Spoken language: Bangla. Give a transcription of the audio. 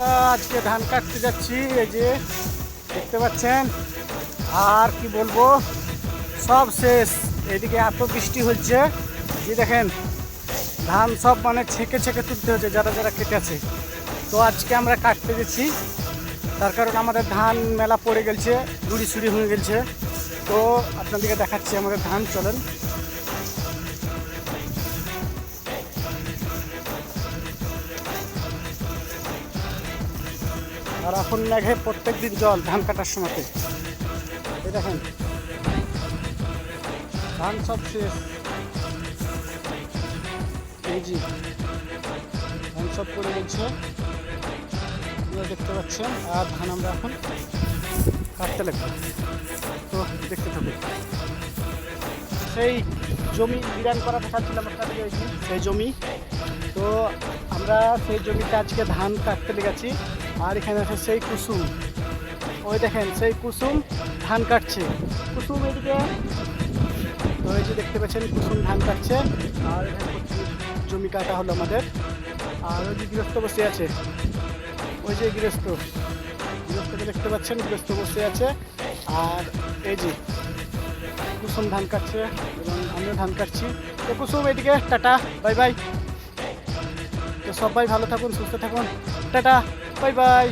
আজকে ধান কাটতে যাচ্ছি, এই যে দেখতে পাচ্ছেন। আর কি বলবো, সব শেষ। এদিকে এত বৃষ্টি হচ্ছে যে দেখেন ধান সব মানে ছেঁকে ছেঁকে তুলতে হচ্ছে যারা যারা কেটেছে। তো আজকে আমরা কাটতে গেছি, তার কারণ আমাদের ধান মেলা পড়ে গেছে, গুড়ি সুড়ি হয়ে গেছে। তো আপনাদেরকে দেখাচ্ছি আমাদের ধান, চলেন। আর এখন মেঘে প্রত্যেক দিন জল ধান কাটার সময়তে। এই দেখেন ধান সব শেষ, এই যে ধান সব পড়ে গেছে, আপনারা দেখতে পাচ্ছেন। আর ধান আমরা এখন কাটতে লাগবো, তো দেখতে থাকুন। সেই জমি বিরান করা দেখাচ্ছিলাম আপনাদের, সেই জমি। তো আমরা সেই জমিতে আজকে ধান কাটতে লেগেছি। আর এখানে আছে সেই কুসুম, ওই দেখেন সেই কুসুম ধান কাটছে। কুসুম এদিকে, তো এই যে দেখতে পাচ্ছেন কুসুম ধান কাটছে। আর এখানে জমি কাটা হলো আমাদের। আর ওই যে গৃহস্থ বসে আছে, ওই যে গৃহস্থকে দেখতে পাচ্ছেন, গৃহস্থ বসে আছে। আর এই যে কুসুম ধান কাটছে এবং আমিও ধান কাটছি। তো কুসুম এদিকে, টাটা বাই বাই। তো সবাই ভালো থাকুন, সুস্থ থাকুন, টাটা বাই বাই।